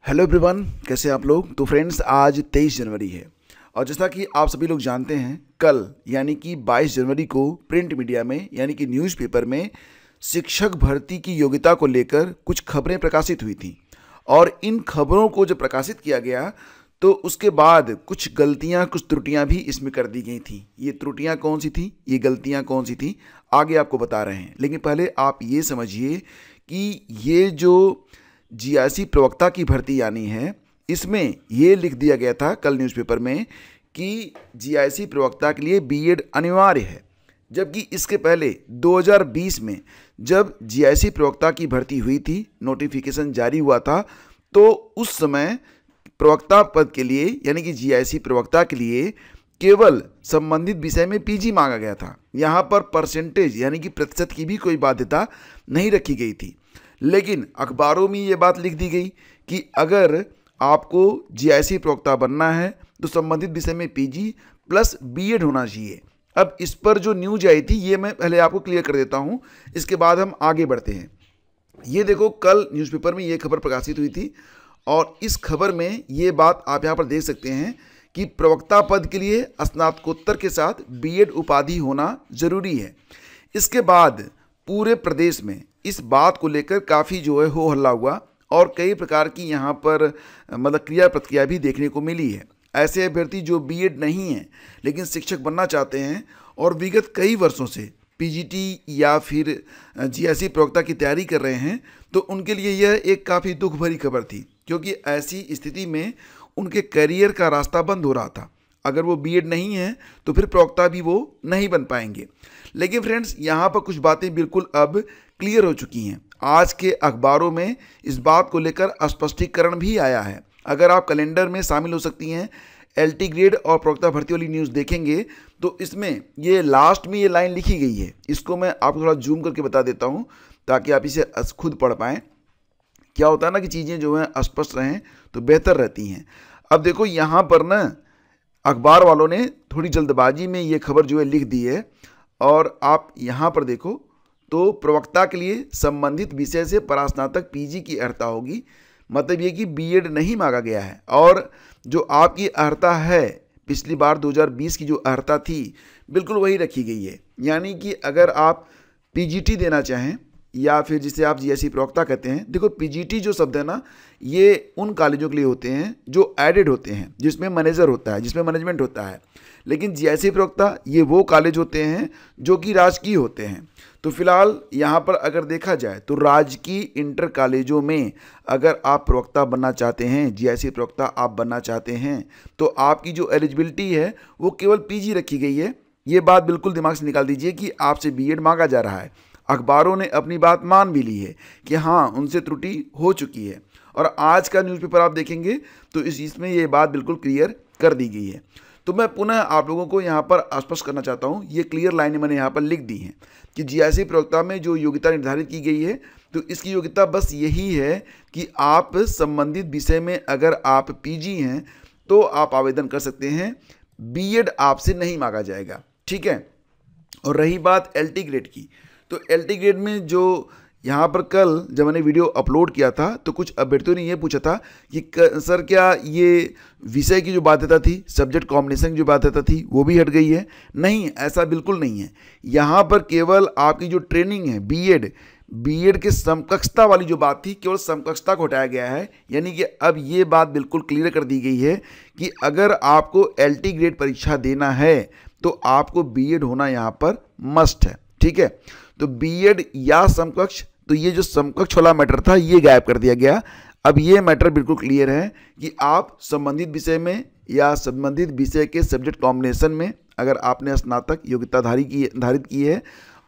Hello everyone, कैसे आप लोग। तो फ्रेंड्स, आज 23 जनवरी है और जैसा कि आप सभी लोग जानते हैं, कल यानी कि 22 जनवरी को प्रिंट मीडिया में यानी कि न्यूज़पेपर में शिक्षक भर्ती की योग्यता को लेकर कुछ खबरें प्रकाशित हुई थी। और इन खबरों को जब प्रकाशित किया गया तो उसके बाद कुछ गलतियां, कुछ त्रुटियां भी इसमें कर दी गई थी। ये त्रुटियां कौन सी थी, ये गलतियां कौन सी थी, आगे आपको बता रहे हैं। लेकिन पहले आप ये समझिए कि ये जो जीआईसी प्रवक्ता की भर्ती यानी है, इसमें ये लिख दिया गया था कल न्यूज़पेपर में कि जीआईसी प्रवक्ता के लिए बीएड अनिवार्य है। जबकि इसके पहले 2020 में जब जीआईसी प्रवक्ता की भर्ती हुई थी, नोटिफिकेशन जारी हुआ था, तो उस समय प्रवक्ता पद के लिए यानी कि जीआईसी प्रवक्ता के लिए केवल संबंधित विषय में पीजी मांगा गया था। यहाँ पर परसेंटेज यानी कि प्रतिशत की भी कोई बाध्यता नहीं रखी गई थी। लेकिन अखबारों में ये बात लिख दी गई कि अगर आपको जीआईसी प्रवक्ता बनना है तो संबंधित विषय में पीजी प्लस बीएड होना चाहिए। अब इस पर जो न्यूज आई थी ये मैं पहले आपको क्लियर कर देता हूँ, इसके बाद हम आगे बढ़ते हैं। ये देखो, कल न्यूज़पेपर में ये खबर प्रकाशित हुई थी और इस खबर में ये बात आप यहाँ पर देख सकते हैं कि प्रवक्ता पद के लिए स्नातकोत्तर के साथ बीएड उपाधि होना जरूरी है। इसके बाद पूरे प्रदेश में इस बात को लेकर काफ़ी जो है हो हल्ला हुआ और कई प्रकार की यहाँ पर मतलब क्रिया प्रतिक्रिया भी देखने को मिली है। ऐसे अभ्यर्थी जो बीएड नहीं है लेकिन शिक्षक बनना चाहते हैं और विगत कई वर्षों से पीजीटी या फिर जीआईसी प्रवक्ता की तैयारी कर रहे हैं, तो उनके लिए यह एक काफ़ी दुख भरी खबर थी, क्योंकि ऐसी स्थिति में उनके करियर का रास्ता बंद हो रहा था। अगर वो बीएड नहीं है तो फिर प्रवक्ता भी वो नहीं बन पाएंगे। लेकिन फ्रेंड्स, यहाँ पर कुछ बातें बिल्कुल अब क्लियर हो चुकी हैं। आज के अखबारों में इस बात को लेकर स्पष्टीकरण भी आया है। अगर आप कैलेंडर में शामिल हो सकती हैं, एलटी ग्रेड और प्रवक्ता भर्ती वाली न्यूज़ देखेंगे तो इसमें ये लास्ट में ये लाइन लिखी गई है। इसको मैं आपको थोड़ा जूम करके बता देता हूँ ताकि आप इसे खुद पढ़ पाएँ। क्या होता है ना कि चीज़ें जो हैं स्पष्ट रहें तो बेहतर रहती हैं। अब देखो, यहाँ पर ना अखबार वालों ने थोड़ी जल्दबाजी में ये खबर जो है लिख दी है और आप यहाँ पर देखो तो प्रवक्ता के लिए संबंधित विषय से परास्नातक पीजी की अर्हता होगी। मतलब ये कि बीएड नहीं मांगा गया है और जो आपकी अर्हता है पिछली बार 2020 की जो अर्हता थी बिल्कुल वही रखी गई है। यानी कि अगर आप पीजीटी देना चाहें या फिर जिसे आप जीआईसी प्रवक्ता कहते हैं, देखो पीजीटी जो शब्द है ना, ये उन कॉलेजों के लिए होते हैं जो एडेड होते हैं, जिसमें मैनेजर होता है, जिसमें मैनेजमेंट होता है। लेकिन जीआईसी प्रवक्ता ये वो कॉलेज होते हैं जो कि राजकीय होते हैं। तो फिलहाल यहाँ पर अगर देखा जाए तो राजकीय इंटर कॉलेजों में अगर आप प्रवक्ता बनना चाहते हैं, जीआईसी प्रवक्ता आप बनना चाहते हैं, तो आपकी जो एलिजिबिलिटी है वो केवल पीजी रखी गई है। ये बात बिल्कुल दिमाग से निकाल दीजिए कि आपसे बीएड मांगा जा रहा है। अखबारों ने अपनी बात मान भी ली है कि हाँ, उनसे त्रुटि हो चुकी है। और आज का न्यूज़पेपर आप देखेंगे तो इसमें ये बात बिल्कुल क्लियर कर दी गई है। तो मैं पुनः आप लोगों को यहाँ पर स्पष्ट करना चाहता हूँ, ये क्लियर लाइनें मैंने यहाँ पर लिख दी हैं कि जीआईसी प्रवक्ता में जो योग्यता निर्धारित की गई है, तो इसकी योग्यता बस यही है कि आप संबंधित विषय में अगर आप पीजी हैं तो आप आवेदन कर सकते हैं, बीएड आपसे नहीं मांगा जाएगा। ठीक है। और रही बात एलटी ग्रेड की, तो एलटी ग्रेड में जो यहाँ पर कल जब मैंने वीडियो अपलोड किया था तो कुछ अभ्यर्थियों ने ये पूछा था कि सर क्या ये विषय की जो बाध्यता थी, सब्जेक्ट कॉम्बिनेशन की जो बाध्यता थी वो भी हट गई है? नहीं, ऐसा बिल्कुल नहीं है। यहाँ पर केवल आपकी जो ट्रेनिंग है बीएड के समकक्षता वाली जो बात थी, केवल समकक्षता को हटाया गया है। यानी कि अब ये बात बिल्कुल क्लियर कर दी गई है कि अगर आपको एलटी ग्रेड परीक्षा देना है तो आपको बीएड होना यहाँ पर मस्ट है। ठीक है। तो बीएड या समकक्ष, तो ये जो समकक्ष वाला मैटर था ये गायब कर दिया गया। अब ये मैटर बिल्कुल क्लियर है कि आप संबंधित विषय में या संबंधित विषय के सब्जेक्ट कॉम्बिनेशन में अगर आपने स्नातक योग्यता धारित की है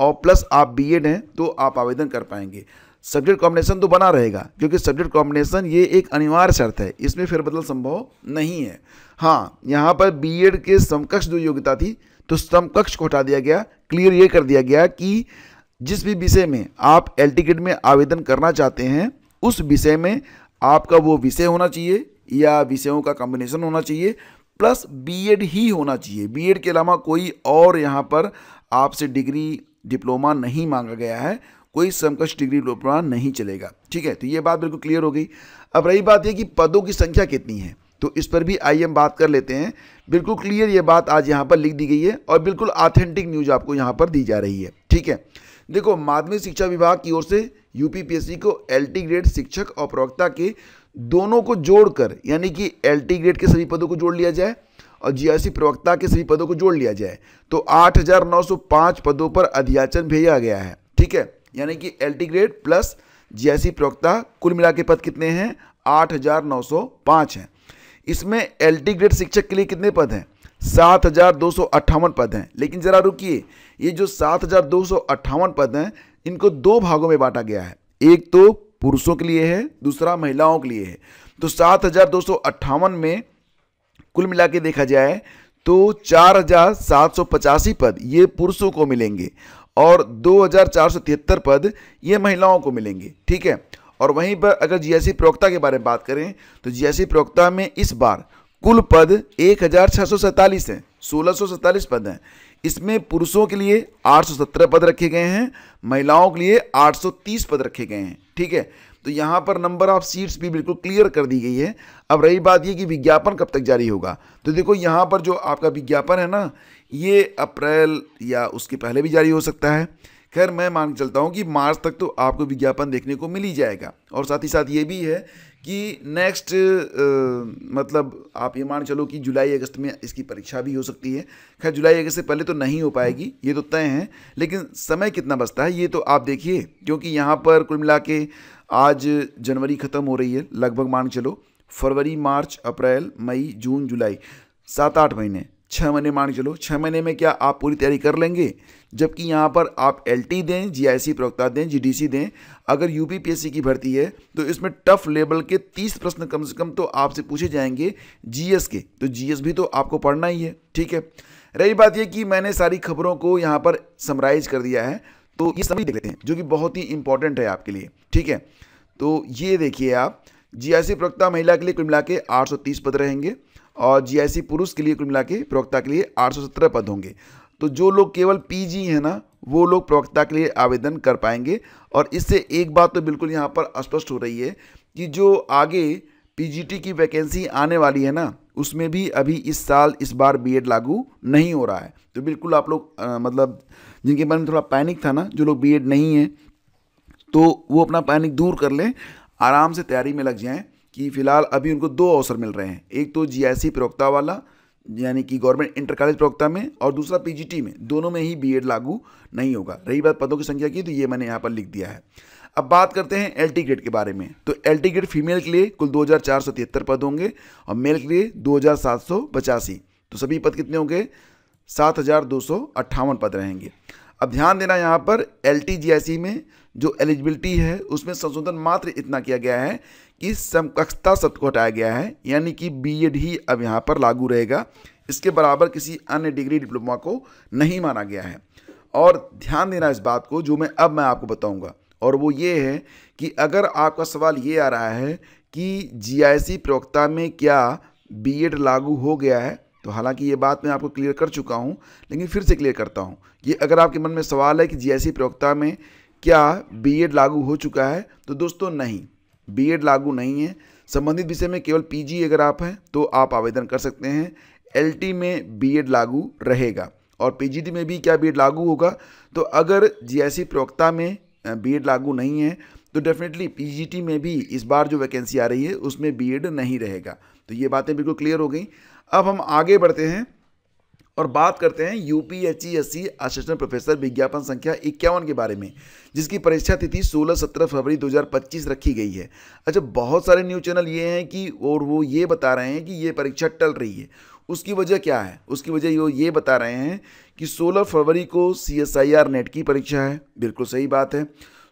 और प्लस आप बीएड हैं तो आप आवेदन कर पाएंगे। सब्जेक्ट कॉम्बिनेशन तो बना रहेगा क्योंकि सब्जेक्ट कॉम्बिनेशन ये एक अनिवार्य शर्त है, इसमें फेरबदल संभव नहीं है। हाँ, यहाँ पर बीएड के समकक्ष जो योग्यता थी तो समकक्ष को हटा दिया गया। क्लियर ये कर दिया गया कि जिस भी विषय में आप एलटी ग्रेड में आवेदन करना चाहते हैं उस विषय में आपका वो विषय होना चाहिए या विषयों का कॉम्बिनेशन होना चाहिए प्लस बीएड ही होना चाहिए। बीएड के अलावा कोई और यहाँ पर आपसे डिग्री डिप्लोमा नहीं मांगा गया है, कोई समकक्ष डिग्री डिप्लोमा नहीं चलेगा। ठीक है, तो ये बात बिल्कुल क्लियर हो गई। अब रही बात ये कि पदों की संख्या कितनी है, तो इस पर भी आइए हम बात कर लेते हैं। बिल्कुल क्लियर ये बात आज यहाँ पर लिख दी गई है और बिल्कुल ऑथेंटिक न्यूज आपको यहाँ पर दी जा रही है। ठीक है, देखो माध्यमिक शिक्षा विभाग की ओर से यूपीपीएससी को एलटी ग्रेड शिक्षक और प्रवक्ता के दोनों को जोड़कर, यानी कि एलटी ग्रेड के सभी पदों को जोड़ लिया जाए और जीआईसी प्रवक्ता के सभी पदों को जोड़ लिया जाए तो 8,905 पदों पर अधियाचन भेजा गया है। ठीक है, यानी कि एलटी ग्रेड प्लस जीआईसी प्रवक्ता कुल मिला के पद कितने हैं, 8,905 हैं। इसमें एलटी ग्रेड शिक्षक के लिए कितने पद हैं, 7,258 पद हैं। लेकिन जरा रुकिए, ये जो 7,258 पद हैं इनको दो भागों में बांटा गया है, एक तो पुरुषों के लिए है, दूसरा महिलाओं के लिए है। तो 7,258 में कुल मिला के देखा जाए तो 4,785 पद ये पुरुषों को मिलेंगे और 2,473 पद ये महिलाओं को मिलेंगे। ठीक है, और वहीं पर अगर जीआईसी प्रवक्ता के बारे में बात करें तो जीआईसी प्रवक्ता में इस बार कुल पद 1,647 हैं, 1,647 पद हैं। इसमें पुरुषों के लिए 817 पद रखे गए हैं, महिलाओं के लिए 830 पद रखे गए हैं। ठीक है, तो यहाँ पर नंबर ऑफ सीट्स भी बिल्कुल क्लियर कर दी गई है। अब रही बात ये कि विज्ञापन कब तक जारी होगा, तो देखो यहाँ पर जो आपका विज्ञापन है ना, ये अप्रैल या उसके पहले भी जारी हो सकता है। खैर मैं मान के चलता हूँ कि मार्च तक तो आपको विज्ञापन देखने को मिल ही जाएगा। और साथ ही साथ ये भी है कि नेक्स्ट मतलब आप ये मान चलो कि जुलाई अगस्त में इसकी परीक्षा भी हो सकती है। खैर जुलाई अगस्त से पहले तो नहीं हो पाएगी, ये तो तय है, लेकिन समय कितना बचता है ये तो आप देखिए, क्योंकि यहाँ पर कुल मिला के आज जनवरी ख़त्म हो रही है, लगभग मान चलो फरवरी, मार्च, अप्रैल, मई, जून, जुलाई, 7-8 महीने, 6 महीने मान चलो। 6 महीने में क्या आप पूरी तैयारी कर लेंगे? जबकि यहाँ पर आप एलटी दें, जीआईसी प्रवक्ता दें, जीडीसी दें, अगर यूपीपीएससी की भर्ती है तो इसमें टफ लेवल के 30 प्रश्न कम से कम तो आपसे पूछे जाएंगे जीएस के, तो जीएस भी तो आपको पढ़ना ही है। ठीक है, रही बात ये कि मैंने सारी खबरों को यहाँ पर समराइज कर दिया है, तो ये सभी देख लेते हैं जो कि बहुत ही इंपॉर्टेंट है आपके लिए। ठीक है, तो ये देखिए आप, जीआईसी प्रवक्ता महिला के लिए कुल मिला के 830 पद रहेंगे और जीआईसी पुरुष के लिए कुल मिला के प्रवक्ता के लिए 817 पद होंगे। तो जो लोग केवल पीजी हैं ना, वो लोग प्रवक्ता के लिए आवेदन कर पाएंगे। और इससे एक बात तो बिल्कुल यहाँ पर स्पष्ट हो रही है कि जो आगे पीजीटी की वैकेंसी आने वाली है ना, उसमें भी अभी इस साल इस बार बीएड लागू नहीं हो रहा है। तो बिल्कुल आप लोग मतलब जिनके मन में थोड़ा पैनिक था ना, जो लोग बीएड नहीं है, तो वो अपना पैनिक दूर कर लें, आराम से तैयारी में लग जाएं कि फ़िलहाल अभी उनको 2 अवसर मिल रहे हैं, एक तो जीआईसी प्रवक्ता वाला यानी कि गवर्नमेंट इंटर कॉलेज प्रवक्ता में, और दूसरा पीजीटी में, दोनों में ही बीएड लागू नहीं होगा। रही बात पदों की संख्या की, तो ये मैंने यहाँ पर लिख दिया है। अब बात करते हैं एलटी ग्रेड के बारे में। तो एलटी ग्रेड फीमेल के लिए कुल 2,473 पद होंगे और मेल के लिए 2,785। तो सभी पद कितने होंगे? 7,258 पद रहेंगे। अब ध्यान देना यहाँ पर एलटी जीआईसी में जो एलिजिबिलिटी है उसमें संशोधन मात्र इतना किया गया है कि समकक्षता शब्द को हटाया गया है, यानी कि बीएड ही अब यहाँ पर लागू रहेगा, इसके बराबर किसी अन्य डिग्री डिप्लोमा को नहीं माना गया है। और ध्यान देना इस बात को जो मैं आपको बताऊंगा, और वो ये है कि अगर आपका सवाल ये आ रहा है कि जीआईसी प्रवक्ता में क्या बीएड लागू हो गया है, तो हालांकि ये बात मैं आपको क्लियर कर चुका हूँ, लेकिन फिर से क्लियर करता हूँ। ये अगर आपके मन में सवाल है कि जीआईसी प्रवक्ता में क्या बीएड लागू हो चुका है, तो दोस्तों नहीं, बीएड लागू नहीं है। संबंधित विषय में केवल पीजी अगर आप हैं तो आप आवेदन कर सकते हैं। एलटी में बीएड लागू रहेगा और पीजीटी में भी क्या बीएड लागू होगा, तो अगर जीआईसी प्रवक्ता में बीएड लागू नहीं है तो डेफिनेटली पीजीटी में भी इस बार जो वैकेंसी आ रही है उसमें बीएड नहीं रहेगा। तो ये बातें बिल्कुल क्लियर हो गई। अब हम आगे बढ़ते हैं और बात करते हैं यूपीएचईएससी असिस्टेंट प्रोफेसर विज्ञापन संख्या 51 के बारे में, जिसकी परीक्षा तिथि 16-17 फरवरी 2025 रखी गई है। अच्छा, बहुत सारे न्यूज़ चैनल ये हैं कि और वो ये बता रहे हैं कि ये परीक्षा टल रही है। उसकी वजह क्या है? उसकी वजह वो ये बता रहे हैं कि 16 फरवरी को CSIR नेट की परीक्षा है। बिल्कुल सही बात है।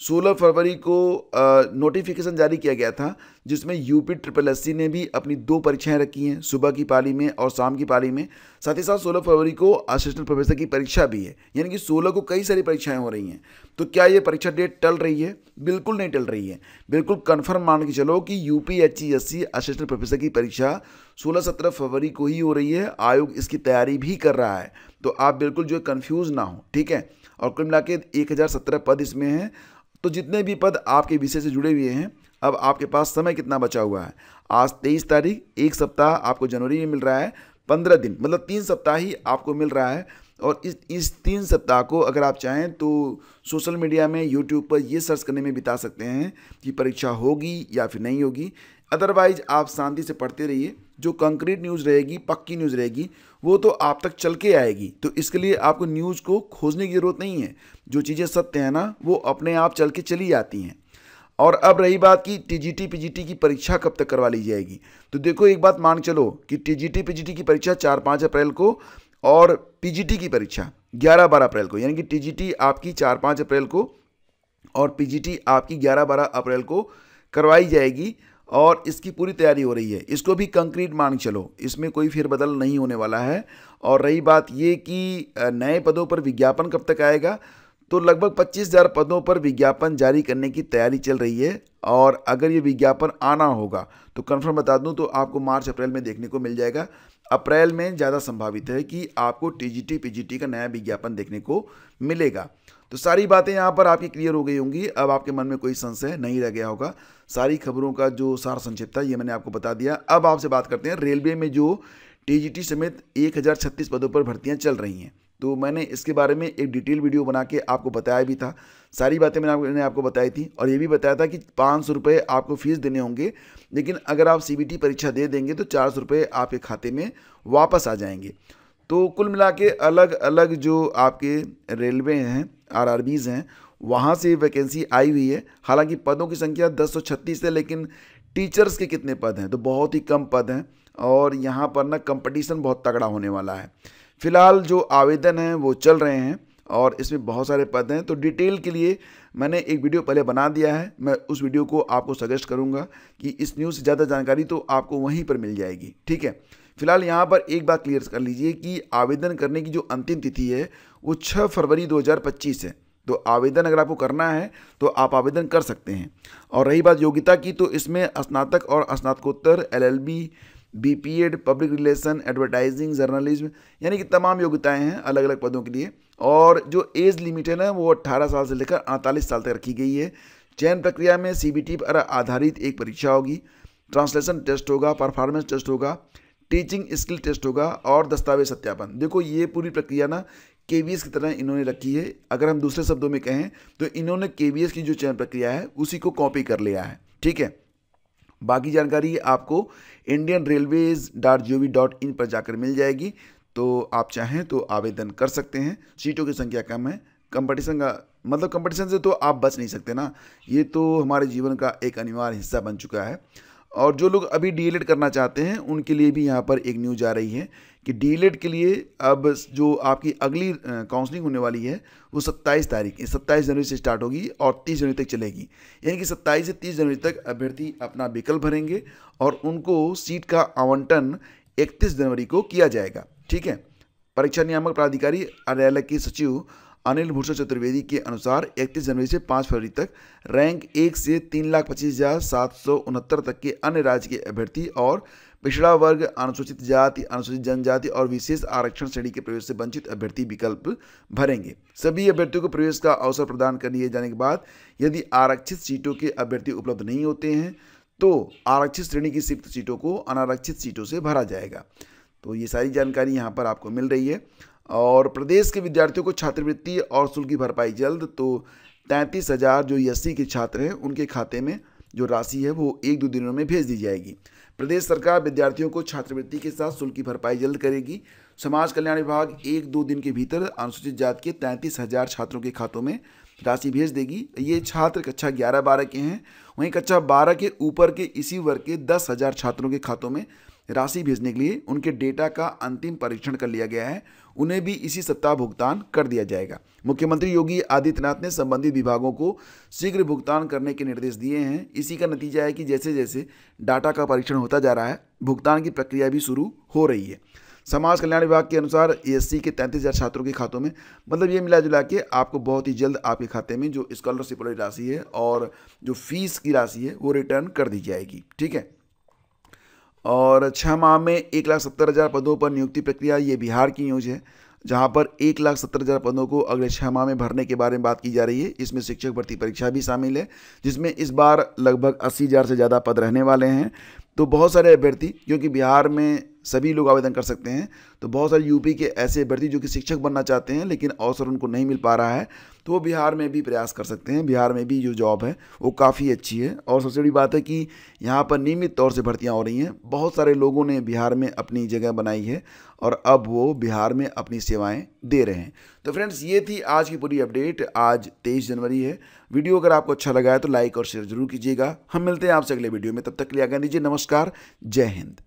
16 फरवरी को नोटिफिकेशन जारी किया गया था जिसमें UPSSC ने भी अपनी 2 परीक्षाएं रखी हैं, सुबह की पाली में और शाम की पाली में। साथ ही साथ 16 फरवरी को असिस्टेंट प्रोफेसर की परीक्षा भी है, यानी कि 16 को कई सारी परीक्षाएं हो रही हैं। तो क्या ये परीक्षा डेट टल रही है? बिल्कुल नहीं टल रही है। बिल्कुल कन्फर्म मान के चलो कि UPSSC असिस्टेंट प्रोफेसर की परीक्षा 16-17 फरवरी को ही हो रही है। आयोग इसकी तैयारी भी कर रहा है, तो आप बिल्कुल जो कन्फ्यूज़ ना हो, ठीक है। और कुल मिला के 1017 पद इसमें हैं, तो जितने भी पद आपके विषय से जुड़े हुए हैं, अब आपके पास समय कितना बचा हुआ है। आज 23 तारीख, एक सप्ताह आपको जनवरी में मिल रहा है, 15 दिन मतलब 3 सप्ताह ही आपको मिल रहा है। और इस 3 सप्ताह को अगर आप चाहें तो सोशल मीडिया में, यूट्यूब पर ये सर्च करने में बिता सकते हैं कि परीक्षा होगी या फिर नहीं होगी। अदरवाइज आप शांति से पढ़ते रहिए। जो कंक्रीट न्यूज़ रहेगी, पक्की न्यूज़ रहेगी, वो तो आप तक चल के आएगी। तो इसके लिए आपको न्यूज़ को खोजने की ज़रूरत नहीं है। जो चीज़ें सत्य हैं ना, वो अपने आप चल के चली आती हैं। और अब रही बात कि टीजीटी पीजीटी की परीक्षा कब तक करवा ली जाएगी, तो देखो एक बात मान चलो कि टीजीटी पीजीटी की परीक्षा 4-5 अप्रैल को और पीजीटी की परीक्षा 11-12 अप्रैल को, यानी कि टीजीटी आपकी 4-5 अप्रैल को और पीजीटी आपकी 11-12 अप्रैल को करवाई जाएगी। और इसकी पूरी तैयारी हो रही है। इसको भी कंक्रीट मान चलो, इसमें कोई फेरबदल नहीं होने वाला है। और रही बात ये कि नए पदों पर विज्ञापन कब तक आएगा, तो लगभग 25,000 पदों पर विज्ञापन जारी करने की तैयारी चल रही है। और अगर ये विज्ञापन आना होगा तो कंफर्म बता दूं तो आपको मार्च अप्रैल में देखने को मिल जाएगा। अप्रैल में ज़्यादा संभावित है कि आपको टीजीटी पीजीटी का नया विज्ञापन देखने को मिलेगा। तो सारी बातें यहाँ पर आपकी क्लियर हो गई होंगी। अब आपके मन में कोई संशय नहीं रह गया होगा। सारी खबरों का जो सार संक्षिप्त था ये मैंने आपको बता दिया। अब आपसे बात करते हैं रेलवे में जो टीजीटी समेत 1036 पदों पर भर्तियां चल रही हैं। तो मैंने इसके बारे में एक डिटेल वीडियो बना के आपको बताया भी था। सारी बातें मैंने आपको बताई थी और ये भी बताया था कि 500 रुपये आपको फीस देने होंगे, लेकिन अगर आप सीबीटी परीक्षा दे देंगे तो 400 रुपये आपके खाते में वापस आ जाएंगे। तो कुल मिला के अलग अलग जो आपके रेलवे हैं, आरआरबीज़ हैं, वहाँ से वैकेंसी आई हुई है। हालांकि पदों की संख्या 1036 है, लेकिन टीचर्स के कितने पद हैं, तो बहुत ही कम पद हैं। और यहाँ पर ना कंपटीशन बहुत तगड़ा होने वाला है। फिलहाल जो आवेदन हैं वो चल रहे हैं और इसमें बहुत सारे पद हैं। तो डिटेल के लिए मैंने एक वीडियो पहले बना दिया है, मैं उस वीडियो को आपको सजेस्ट करूँगा कि इस न्यूज़ से ज़्यादा जानकारी तो आपको वहीं पर मिल जाएगी। ठीक है, फिलहाल यहाँ पर एक बात क्लियर कर लीजिए कि आवेदन करने की जो अंतिम तिथि है वो 6 फरवरी 2025 है। तो आवेदन अगर आपको करना है तो आप आवेदन कर सकते हैं। और रही बात योग्यता की, तो इसमें स्नातक और स्नातकोत्तर, LLB, BPEd, public relation, advertising, journalism, यानी कि तमाम योग्यताएं हैं अलग अलग पदों के लिए। और जो एज लिमिट है ना वो 18 साल से लेकर 48 साल तक रखी गई है। चयन प्रक्रिया में सीबीटी पर आधारित एक परीक्षा होगी, ट्रांसलेशन टेस्ट होगा, परफॉर्मेंस टेस्ट होगा, टीचिंग स्किल टेस्ट होगा और दस्तावेज सत्यापन। देखो ये पूरी प्रक्रिया ना केवीएस की तरह इन्होंने रखी है। अगर हम दूसरे शब्दों में कहें तो इन्होंने केवीएस की जो चयन प्रक्रिया है उसी को कॉपी कर लिया है। ठीक है, बाकी जानकारी आपको indianrailways.gov.in पर जाकर मिल जाएगी। तो आप चाहें तो आवेदन कर सकते हैं। सीटों की संख्या कम है, कंपटीशन का मतलब कंपटीशन से तो आप बच नहीं सकते ना, ये तो हमारे जीवन का एक अनिवार्य हिस्सा बन चुका है। और जो लोग अभी डीएलएड करना चाहते हैं उनके लिए भी यहाँ पर एक न्यूज़ आ रही है कि डीएलएड के लिए अब जो आपकी अगली काउंसलिंग होने वाली है वो 27 जनवरी से स्टार्ट होगी और 30 जनवरी तक चलेगी। यानी कि 27 से 30 जनवरी तक अभ्यर्थी अपना विकल्प भरेंगे और उनको सीट का आवंटन 31 जनवरी को किया जाएगा। ठीक है, परीक्षा नियामक प्राधिकारी कार्यालय के सचिव अनिल भूषण चतुर्वेदी के अनुसार 31 जनवरी से 5 फरवरी तक रैंक 1 से 3,25,769 तक के अन्य राज्य के अभ्यर्थी और पिछड़ा वर्ग, अनुसूचित जाति, अनुसूचित जनजाति और विशेष आरक्षण श्रेणी के प्रवेश से वंचित अभ्यर्थी विकल्प भरेंगे। सभी अभ्यर्थियों को प्रवेश का अवसर प्रदान कर दिए जाने के बाद यदि आरक्षित सीटों के अभ्यर्थी उपलब्ध नहीं होते हैं तो आरक्षित श्रेणी की सिर्फ सीटों को अनारक्षित सीटों से भरा जाएगा। तो ये सारी जानकारी यहाँ पर आपको मिल रही है। और प्रदेश के विद्यार्थियों को छात्रवृत्ति और शुल्क की भरपाई जल्द। तो 33,000 जो एससी के छात्र हैं उनके खाते में जो राशि है वो 1-2 दिनों में भेज दी जाएगी। प्रदेश सरकार विद्यार्थियों को छात्रवृत्ति के साथ शुल्क की भरपाई जल्द करेगी। समाज कल्याण विभाग 1-2 दिन के भीतर अनुसूचित जाति के 33,000 छात्रों के खातों में राशि भेज देगी। ये छात्र कक्षा 11-12 के हैं। वहीं कक्षा 12 के ऊपर के इसी वर्ग के 10,000 छात्रों के खातों में राशि भेजने के लिए उनके डेटा का अंतिम परीक्षण कर लिया गया है। उन्हें भी इसी सप्ताह भुगतान कर दिया जाएगा। मुख्यमंत्री योगी आदित्यनाथ ने संबंधित विभागों को शीघ्र भुगतान करने के निर्देश दिए हैं। इसी का नतीजा है कि जैसे जैसे डाटा का परीक्षण होता जा रहा है भुगतान की प्रक्रिया भी शुरू हो रही है। समाज कल्याण विभाग के अनुसार एससी के 33,000 छात्रों के खातों में मतलब ये मिला जुला के आपको बहुत ही जल्द आपके खाते में जो स्कॉलरशिप वाली राशि है और जो फीस की राशि है वो रिटर्न कर दी जाएगी। ठीक है, और 6 माह में 1,70,000 पदों पर नियुक्ति प्रक्रिया, ये बिहार की न्यूज़ है। जहां पर 1,70,000 पदों को अगले 6 माह में भरने के बारे में बात की जा रही है। इसमें शिक्षक भर्ती परीक्षा भी शामिल है, जिसमें इस बार लगभग 80,000 से ज़्यादा पद रहने वाले हैं। तो बहुत सारे अभ्यर्थी, क्योंकि बिहार में सभी लोग आवेदन कर सकते हैं, तो बहुत सारे यूपी के ऐसे अभ्यर्थी जो कि शिक्षक बनना चाहते हैं लेकिन अवसर उनको नहीं मिल पा रहा है, तो वो बिहार में भी प्रयास कर सकते हैं। बिहार में भी जो जॉब है वो काफ़ी अच्छी है और सबसे बड़ी बात है कि यहाँ पर नियमित तौर से भर्तियाँ हो रही हैं। बहुत सारे लोगों ने बिहार में अपनी जगह बनाई है और अब वो बिहार में अपनी सेवाएं दे रहे हैं। तो फ्रेंड्स, ये थी आज की पूरी अपडेट। आज 23 जनवरी है। वीडियो अगर आपको अच्छा लगा है तो लाइक और शेयर जरूर कीजिएगा। हम मिलते हैं आपसे अगले वीडियो में, तब तक के लिए आज्ञा दीजिए। नमस्कार, जय हिंद।